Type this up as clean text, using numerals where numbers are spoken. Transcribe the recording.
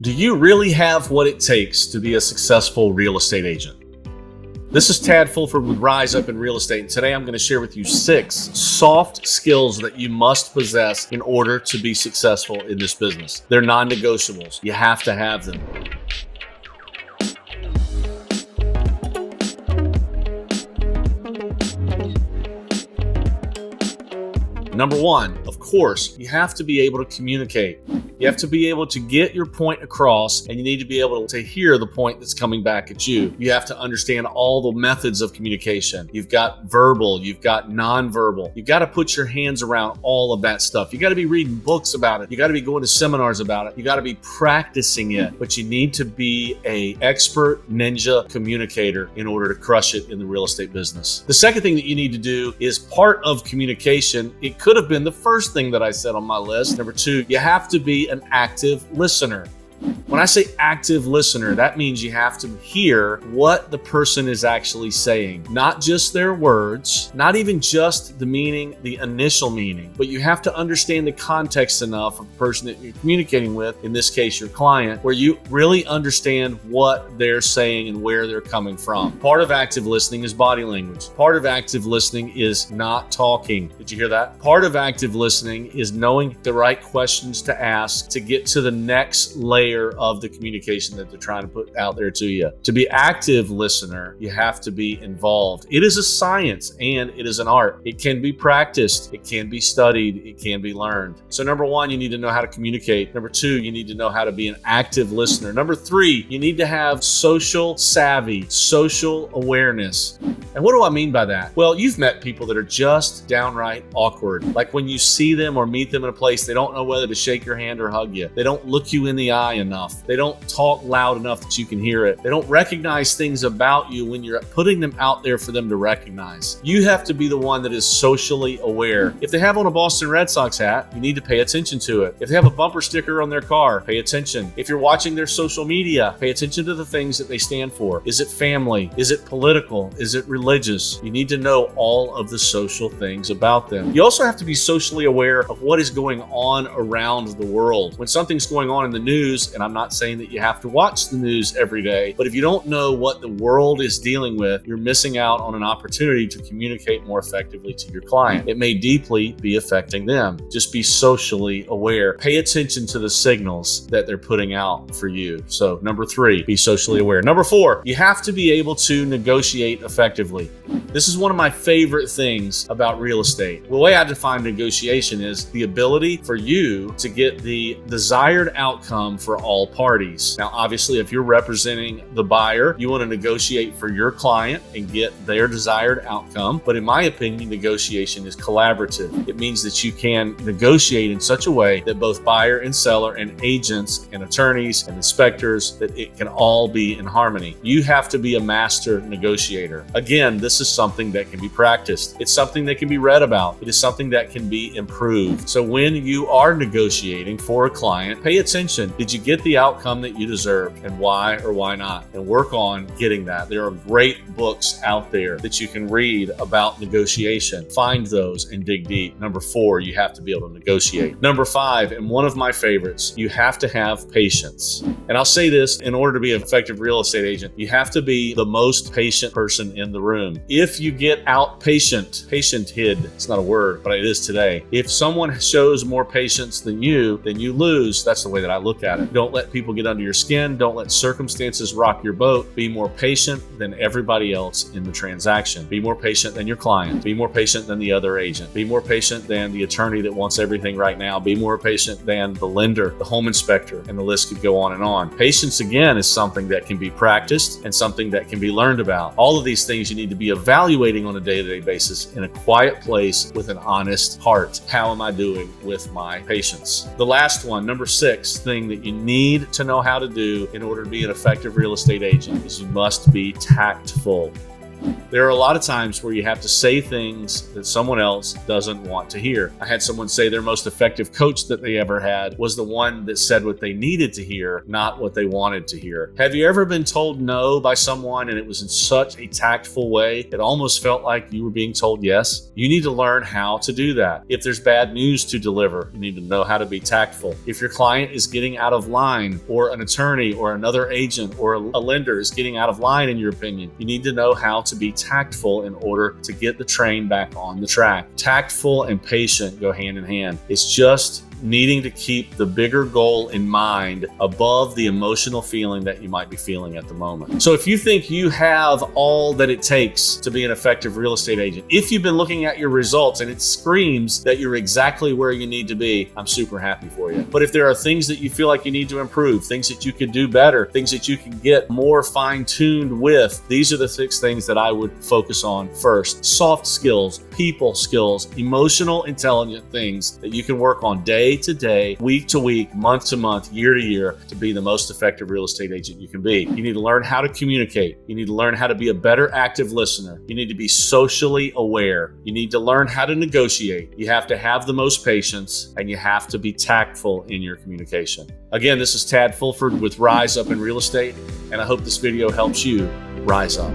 Do you really have what it takes to be a successful real estate agent? This is Tad Fulford with Rise Up in Real Estate, and today I'm going to share with you 6 soft skills that you must possess in order to be successful in this business. They're non-negotiables. You have to have them. Number 1, of course, you have to be able to communicate. You have to be able to get your point across, and you need to be able to hear the point that's coming back at you. You have to understand all the methods of communication. You've got verbal, you've got nonverbal. You've got to put your hands around all of that stuff. You got to be reading books about it. You got to be going to seminars about it. You got to be practicing it, but you need to be an expert ninja communicator in order to crush it in the real estate business. The second thing that you need to do is part of communication. It could have been the first thing that I said on my list. Number 2, you have to be an active listener. When I say active listener, that means you have to hear what the person is actually saying, not just their words, not even just the meaning, the initial meaning, but you have to understand the context enough of the person that you're communicating with, in this case, your client, where you really understand what they're saying and where they're coming from. Part of active listening is body language. Part of active listening is not talking. Did you hear that? Part of active listening is knowing the right questions to ask to get to the next layer of the communication that they're trying to put out there to you. To be active listener, you have to be involved. It is a science and it is an art. It can be practiced, it can be studied, it can be learned. So number 1, you need to know how to communicate. Number 2, you need to know how to be an active listener. Number 3, you need to have social savvy, social awareness. And what do I mean by that? Well, you've met people that are just downright awkward. Like when you see them or meet them in a place, they don't know whether to shake your hand or hug you. They don't look you in the eye enough. They don't talk loud enough that you can hear it. They don't recognize things about you when you're putting them out there for them to recognize. You have to be the one that is socially aware. If they have on a Boston Red Sox hat, you need to pay attention to it. If they have a bumper sticker on their car, pay attention. If you're watching their social media, pay attention to the things that they stand for. Is it family? Is it political? Is it religious? You need to know all of the social things about them. You also have to be socially aware of what is going on around the world. When something's going on in the news, and I'm not saying that you have to watch the news every day, but if you don't know what the world is dealing with, you're missing out on an opportunity to communicate more effectively to your client. It may deeply be affecting them. Just be socially aware. Pay attention to the signals that they're putting out for you. So number 3, be socially aware. Number 4, you have to be able to negotiate effectively. This is one of my favorite things about real estate. The way I define negotiation is the ability for you to get the desired outcome for all parties. Now, obviously, if you're representing the buyer, you want to negotiate for your client and get their desired outcome. But in my opinion, negotiation is collaborative. It means that you can negotiate in such a way that both buyer and seller and agents and attorneys and inspectors, that it can all be in harmony. You have to be a master negotiator. Again, this is something that can be practiced. It's something that can be read about. It is something that can be improved. So when you are negotiating for a client, pay attention. Did you get the outcome that you deserve, and why or why not? And work on getting that. There are great books out there that you can read about negotiation. Find those and dig deep. Number 4, you have to be able to negotiate. Number 5, and one of my favorites, you have to have patience. And I'll say this, in order to be an effective real estate agent, you have to be the most patient person in the room. If you get patiented, it's not a word, but it is today. If someone shows more patience than you, then you lose. That's the way that I look at it. Don't let people get under your skin. Don't let circumstances rock your boat. Be more patient than everybody else in the transaction. Be more patient than your client. Be more patient than the other agent. Be more patient than the attorney that wants everything right now. Be more patient than the lender, the home inspector, and the list could go on and on. Patience, again, is something that can be practiced and something that can be learned about. All of these things you need to be evaluating on a day-to-day basis in a quiet place with an honest heart. How am I doing with my patience? The last one, number 6, thing that you need to know how to do in order to be an effective real estate agent is you must be tactful. There are a lot of times where you have to say things that someone else doesn't want to hear. I had someone say their most effective coach that they ever had was the one that said what they needed to hear, not what they wanted to hear. Have you ever been told no by someone and it was in such a tactful way, it almost felt like you were being told yes? You need to learn how to do that. If there's bad news to deliver, you need to know how to be tactful. If your client is getting out of line, or an attorney or another agent or a lender is getting out of line in your opinion, you need to know how to be tactful in order to get the train back on the track. Tactful and patient go hand in hand. It's just needing to keep the bigger goal in mind above the emotional feeling that you might be feeling at the moment. So if you think you have all that it takes to be an effective real estate agent, if you've been looking at your results and it screams that you're exactly where you need to be, I'm super happy for you. But if there are things that you feel like you need to improve, things that you could do better, things that you can get more fine-tuned with, these are the 6 things that I would focus on first. Soft skills, people skills, emotional intelligent things that you can work on day to day, week to week, month to month, year to year to be the most effective real estate agent you can be. You need to learn how to communicate. You need to learn how to be a better active listener. You need to be socially aware. You need to learn how to negotiate. You have to have the most patience, and you have to be tactful in your communication. Again, this is Tad Fulford with Rise Up in Real Estate, and I hope this video helps you rise up.